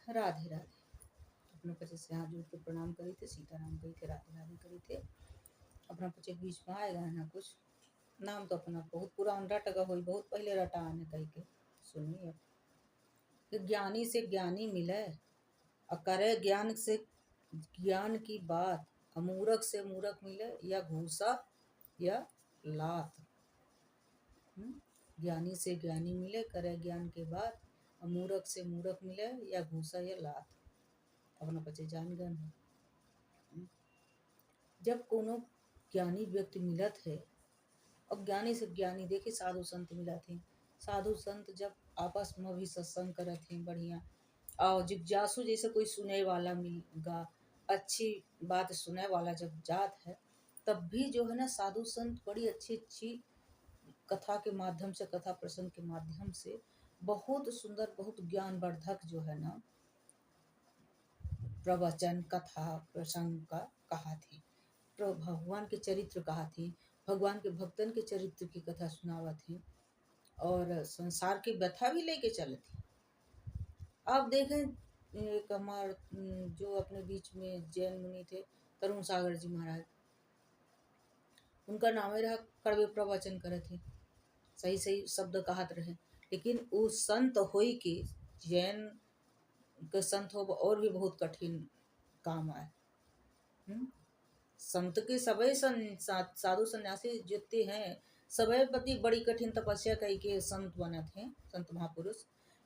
राधे राधे। अपना पति से हाथ जोड़ के प्रणाम करी थे, सीताराम कही थे, राधे राधे करी थे। अपना पति बीच में आएगा है ना कुछ नाम तो अपना बहुत पुरान रटगा हो, बहुत पहले रटा आने कही के सुनिए कि ज्ञानी से ज्ञानी मिले और करे ज्ञान से ज्ञान की बात, अमूरख से मूरख मिले या घूसा या लात। ज्ञानी से ज्ञानी मिले करे ज्ञान के बाद, मूरख से मूरख मिले या घूसा या लात। अपना बच्चे जान गए। जब कोनो ज्ञानी व्यक्ति मिलत है और ज्ञानी से ज्ञानी देखे साधु संत मिलत है, साधु संत जब आपस में भी सत्संग करत हैं बढ़िया और जिज्ञासु जैसे कोई सुने वाला मिलेगा, अच्छी बात सुने वाला जब जात है तब भी जो है ना साधु संत बड़ी अच्छी अच्छी कथा के माध्यम से, कथा प्रसंग के माध्यम से बहुत सुंदर, बहुत ज्ञानवर्धक जो है ना प्रवचन कथा प्रसंग का कहा थी, भगवान के चरित्र कहा थी, भगवान के भक्तन के चरित्र की कथा सुनावा थी और संसार की व्यथा भी लेके चले थी। आप देखें एक हमार जो अपने बीच में जैन मुनि थे तरुण सागर जी महाराज, उनका नाम ही रहा कड़वे प्रवचन करे थे, सही सही शब्द कहत रहे, लेकिन वो संत होई के जैन के संत हो और भी बहुत कठिन काम आए। संत के सभी साधु सन्यासी जितने हैं सभी पति बड़ी कठिन तपस्या कई के संत बने थे, संत महापुरुष,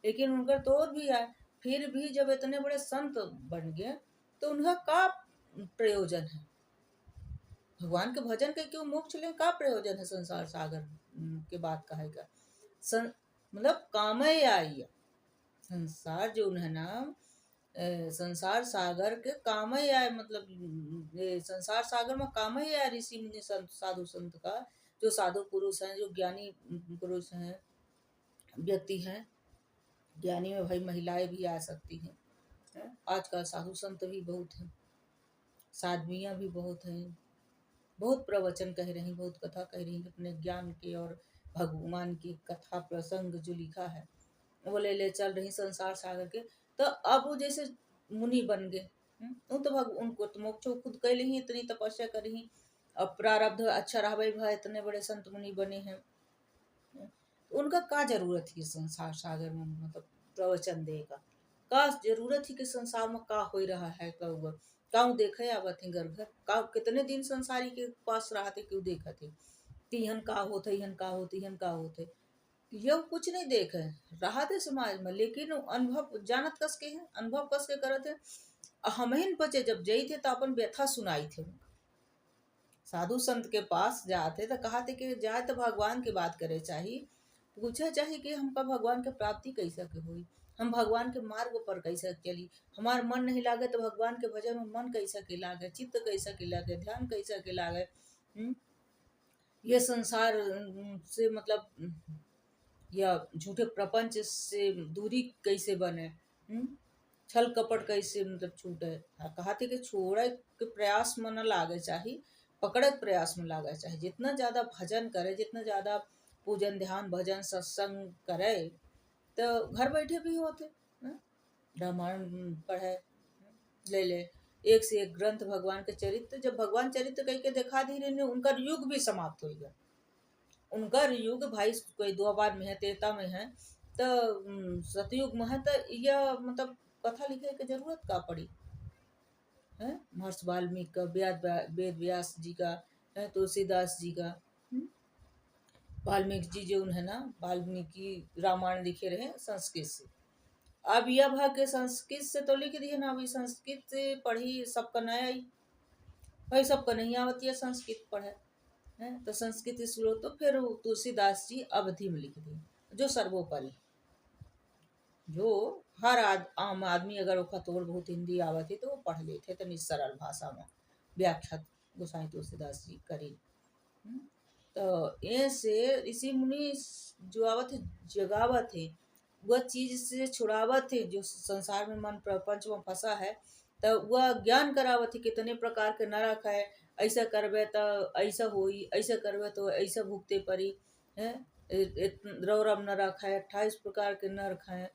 लेकिन उनका तो और भी आए, फिर भी जब इतने बड़े संत बन गए तो उनका का प्रयोजन है? भगवान के भजन के क्यों मोक्ष ले, का प्रयोजन है? संसार सागर के बात कहेगा मतलब कामय आई संसार जो है ना, संसार सागर के काम ही आए, मतलब संसार सागर में काम ही आए ऋषि मुनि संत साधु संत का, जो साधु पुरुष हैं, जो ज्ञानी पुरुष हैं, व्यक्ति हैं। ज्ञानी में भाई महिलाएं भी आ सकती हैं, आजकल साधु संत भी बहुत हैं, साध्वियाँ भी बहुत हैं, बहुत प्रवचन कह रही, बहुत कथा कह रही अपने ज्ञान के और भगवान की कथा प्रसंग जो लिखा है वो ले चल रही संसार सागर के। तो अब वो जैसे मुनि बन गए, वो तो उनको तो मोक्ष खुद कर ली, इतनी तपस्या करी, अब प्रारब्ध अच्छा रहा भाई, इतने बड़े संत मुनि बने हैं, तो उनका का जरूरत है संसार सागर में मतलब प्रवचन देगा? का जरूरत है कि संसार में का हो रहा है, काऊ देखे आवत है घर घर, का कितने दिन संसारी के पास रहा थे, क्यों देखा थे तिहन का होते, इहन का होते, इहन का होते, यह कुछ नहीं देखे रहा थे समाज में, लेकिन अनुभव जानत कस के है, अनुभव कस के करत है। हमहिन बचे जब जई थे तो अपन व्यथा सुनाई थे, साधु संत के पास जाते तो कहा थे कि जाए तो भगवान की बात करे चाहिए, पूछा चाहिए कि हमका भगवान के प्राप्ति कैसे के हुई, हम भगवान के मार्ग पर कैसे चली, हमार मन नहीं लागे तो भगवान के भजन में मन कैसे के लागे, चित्त कैसे के लागे, ध्यान कैसे के लागे, ये संसार से मतलब या झूठे प्रपंच से दूरी कैसे बने, छल कपट कैसे मतलब छूटे। कहा थे कि छोड़े के प्रयास में न लागे चाहिए, पकड़े के प्रयास में लागे चाहिए। जितना ज़्यादा भजन करे, जितना ज़्यादा पूजन ध्यान भजन सत्संग करे तो घर बैठे भी होते, रामायण पढ़े, ले एक से एक ग्रंथ भगवान के चरित्र, जब भगवान चरित्र कह के दिखा दी रहे, उनका युग भी समाप्त हो गया, उनका युग भाई कोई 2 बार में है, त्रेता में है, तो सतयुग में है, तो यह मतलब कथा लिखे की जरूरत का पड़ी है? महर्षि वाल्मीकि का, वेद व्यास जी का, तुलसीदास जी का, वाल्मीकि जी जो है ना, वाल्मीकि रामायण लिखे रहे संस्कृत से, अब यह भाग के संस्कृत से तो लिख दिए ना, अभी संस्कृत से पढ़ी सबका नया ही भाई, सबका नहीं आवती है संस्कृत पढ़े है, तो संस्कृत स्लोक तो फिर तुलसीदास जी अवधि में लिख दिए, जो सर्वोपरि, जो हर आम आदमी अगर वो थोड़ बहुत हिंदी आवती तो वो पढ़ लेते, तो सरल भाषा में व्याख्या गोसाई तुलसीदास जी करी। तो ऐसे ऋषि मुनि जो आवत है जगावत है, वह चीज से छुड़ावत है जो संसार में मन प्रपंच में फंसा है, तो वह ज्ञान करावत है कितने प्रकार के नरक है, ऐसा करबे तो ऐसा होई, ऐसा करबे तो ऐसा भुगते पड़ी है, रौरव नरक है, 28 प्रकार के नरक हैं,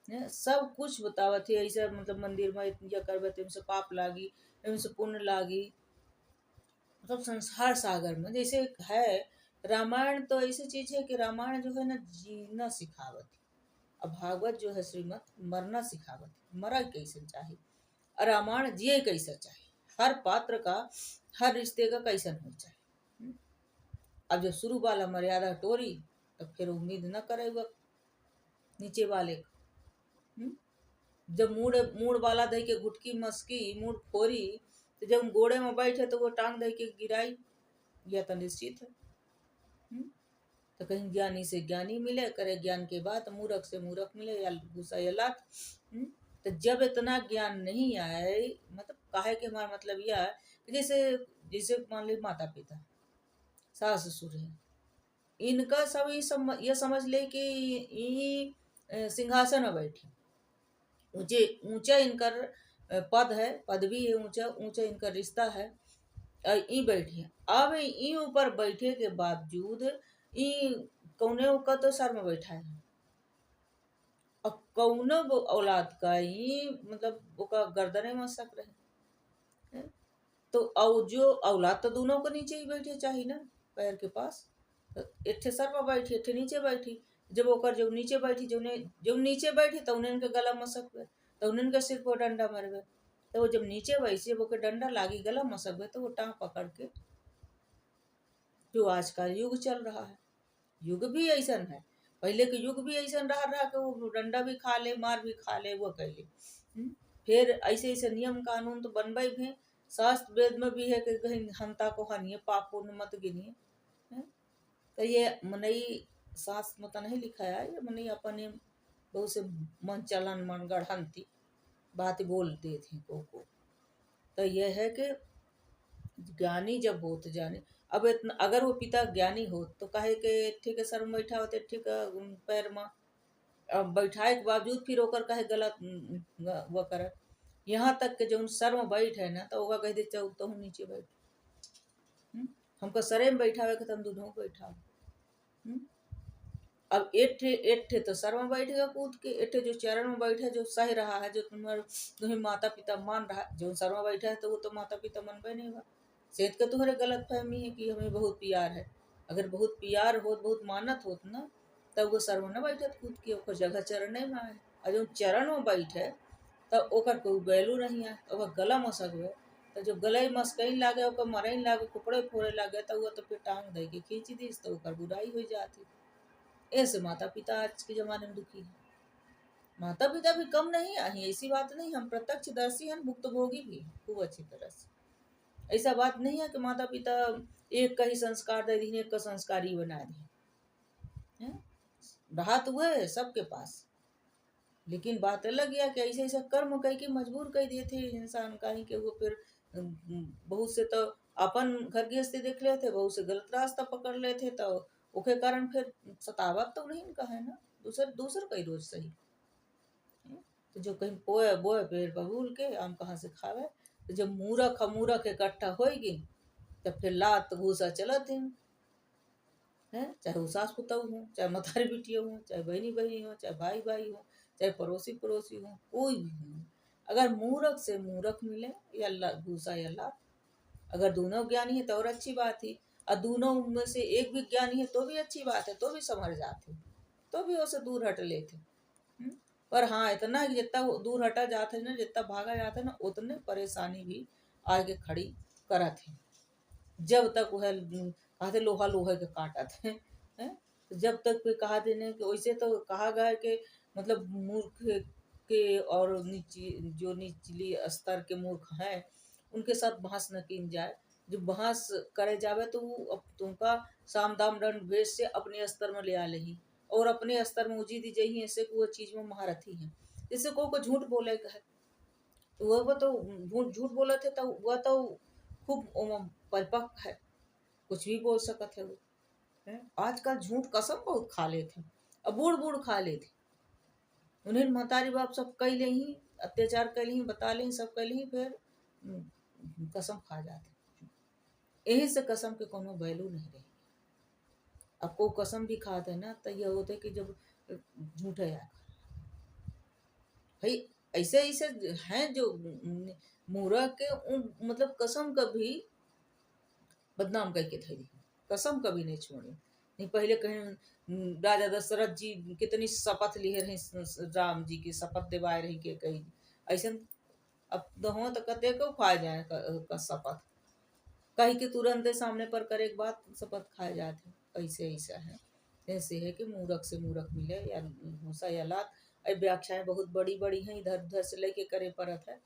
सब कुछ बतावत है ऐसा, मतलब मंदिर में यह करबे तो इनसे पाप लागी, इनसे पुण्य लागी। मतलब संसार सागर में जैसे है रामायण, तो ऐसी चीज है कि रामायण जो है ना जीना सिखावत है, और भागवत जो है श्रीमद मरना सिखावत है, मरा कैसे चाहिए, और रामायण जिए कैसे चाहिए, हर पात्र का, हर रिश्ते का कैसन हो चाहिए। हम्म? अब जब शुरू वाला मर्यादा टोरी, तो फिर उम्मीद न करे वह नीचे वाले का। जब मूड मूड वाला दही के घुटकी मस्की मूड फोरी, तो जब घोड़े में बैठे तो वो टांग दही के गिराई, यह तो निश्चित है। हम्म? तो कहीं ज्ञानी से ज्ञानी मिले, करे ज्ञान के बाद मूर्ख से मूर्ख मिले, या गुस्सा या लात। तो जब इतना ज्ञान नहीं आए, मतलब काहे के हमारा मतलब यह है कि जैसे जैसे मान ली माता पिता सास ससुर है, इनका सब ये समझ ले कि ये सिंहासन में बैठी, ऊंचे ऊंचा इनकर पद है, पदवी है, ऊंचा ऊंचा इनका रिश्ता है, ई बैठे। अब ई ऊपर बैठे के बावजूद ई कौने का तो सर में बैठा है, और कौनो औलाद का ही मतलब ओका गर्दने में सक रहे। तो औ जो औलाद तो दोनों को नीचे ही बैठे चाहिए ना, पैर के पास। तो एठे सर पर बैठी, एठे नीचे बैठी। जब ओकर जो नीचे बैठी, जो नीचे बैठी तो उन्हें के गला मसक गए, तो उन्हें के सिर पर डंडा मर गए। तो वो जब नीचे बैठी, जब ओके डंडा लागी, गला मसक गए, तो वो टांग पकड़ के, जो आज का युग चल रहा है, युग भी ऐसा है, पहले के युग भी ऐसा रहा कि वो डंडा भी खा ले, मार भी खा ले, वो कह ले। फिर ऐसे ऐसे नियम कानून तो बनबे भी, शास्त्र वेद में भी है कि कहीं हंता को हनिए, पाप पुण्य मत गिनिए। तो ये मनई शास्त्र में तो नहीं लिखा है, ये मनई अपने बहुत से मन चलन मन गढ़ंती बात बोलते थे को। तो यह है कि ज्ञानी जब हो तो जाने। अब इतना अगर वो पिता ज्ञानी हो तो कहे के ठीक है सर में बैठा होते, ठीक है पैर में, अब बैठाए के बावजूद फिर ओकर कहे गलत वो करे। यहाँ तक के जो सर में बैठ है ना, तो ओका कह दे चल तो नीचे बैठ। हमको सरे में बैठावे के तुम दोनों बैठा। अब एठे तो सर में बैठेगा कूद के, एठे जो चरण में बैठे जो सह रहा है, जो तुम्हें माता पिता मान रहा है, जो सर में बैठा है तो वो तो माता पिता मन पे नहीं हुआ। सेहत का तुम्हारे गलत फहमी है कि हमें बहुत प्यार है। अगर बहुत प्यार हो, बहुत मानत होत ना, तब वो सर में न बैठत कूद के, ओकर जगह चरण में आए। और जो चरण में बैठे तब ओकर कोई वैल्यू नहीं है, ओकर गला मसक गए, तो जब गले मस्कई लागे, ओकर मरई लागे, कुपड़े फोड़े लागे, तो वो तो फिर टांग दे के खींच दी, तो ओकर बुराई हो जाती। ऐसे माता पिता आज के जमाने में दुखी है। माता पिता भी कम नहीं आई, ऐसी बात नहीं, हम प्रत्यक्षदर्शी हैं, भुक्तभोगी भी खूब अच्छी तरह से। ऐसा बात नहीं है कि माता पिता एक का ही संस्कार दे दी, एक का संस्कारी बना दी, रहा तो वह है सबके पास। लेकिन बात अलग यह कि ऐसे ऐसा कर्म कह के मजबूर कर दिए थे इंसान का ही, कि वो फिर बहुत से तो अपन घर गृहस्थी देख लेते, बहुत से गलत रास्ता पकड़ लेते, तो उसके कारण फिर सतावत तो नहीं इनका है ना, दूसर दूसर कई रोज सही। तो जो कहीं पोए बोए पेड़ बबूल के आम कहाँ से खावे। तो जब मूरख मूरख इकट्ठा होगी, तब फिर लात घूसा चलत है, चाहे वो सास पुतहु हो, चाहे मतारी बिटिया हो, चाहे बहनी बहनी हो, चाहे भाई भाई हो, चाहे पड़ोसी पड़ोसी हो, कोई भी हो। अगर मूरख से मूरख मिले या घूसा या लात, अगर दोनों ज्ञानी है तो और अच्छी बात है, और दोनों में से एक भी ज्ञानी है तो भी अच्छी बात है, तो भी संभल जाते, तो भी उससे दूर हट लेते। पर हाँ इतना है कि जितना दूर हटा जाते है ना, जितना भागा जाता है ना, उतने परेशानी भी आगे खड़ी करत है। जब तक वह कहते लोहा लोहे के काटत है, तो जब तक भी कहा देने कि वैसे तो कहा गया है कि मतलब मूर्ख के और जो निचली स्तर के मूर्ख हैं उनके साथ बहस न की जाए। जो बहस करे जावे तो वो अब तुमका साम दाम दंड भेद से अपने स्तर में ले आ लेही, और अपने स्तर में उजी दी जाही, ऐसे को वो चीज में महारथी है। जैसे को झूठ बोले का है, तो वह तो झूठ झूठ बोले थे, तो वह तो खूब परिपक्व है, कुछ भी बोल सकत है वो। आजकल झूठ कसम बहुत खा लेते, अब बूढ़ बूढ़ खा लेते, उन्हें महतारी बाप सब कह ले ही, अत्याचार कर ही, बता ले सब कर ही, फिर कसम खा जाते। यही से कसम के कोनो वैल्यू नहीं रही। अब को कसम भी खाते ना, तो यह होते कि जब झूठ है, भाई ऐसे ऐसे हैं जो मूरख के मतलब कसम कभी बदनाम करके थे, कसम कभी नहीं छोड़ी। नहीं पहले कहीं राजा दशरथ जी कितनी शपथ लिए रही, राम जी की शपथ दिवाए रही के कही ऐसे। अब दहो तो कते को खा जाए का शपथ कहीं के तुरंत सामने पर करे एक बात शपथ खाए जाते। ऐसे ऐसा है, ऐसे है कि मूर्ख से मूर्ख मिले या भूसा या लात। ये व्याख्याएं बहुत बड़ी बड़ी हैं, इधर उधर से लेके करे परत है।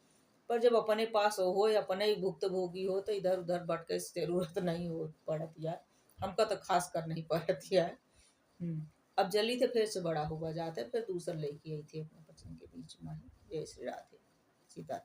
पर जब अपने पास हो या अपने ही भुक्त भोगी हो तो इधर उधर भटके जरूरत नहीं हो पड़त यार, हमका तो खास कर नहीं पड़त यार। अब जल्दी थे फिर से बड़ा हुआ जाते फिर दूसर लेके आई थी अपने बच्चन के बीच में। जय श्री राधे सीता।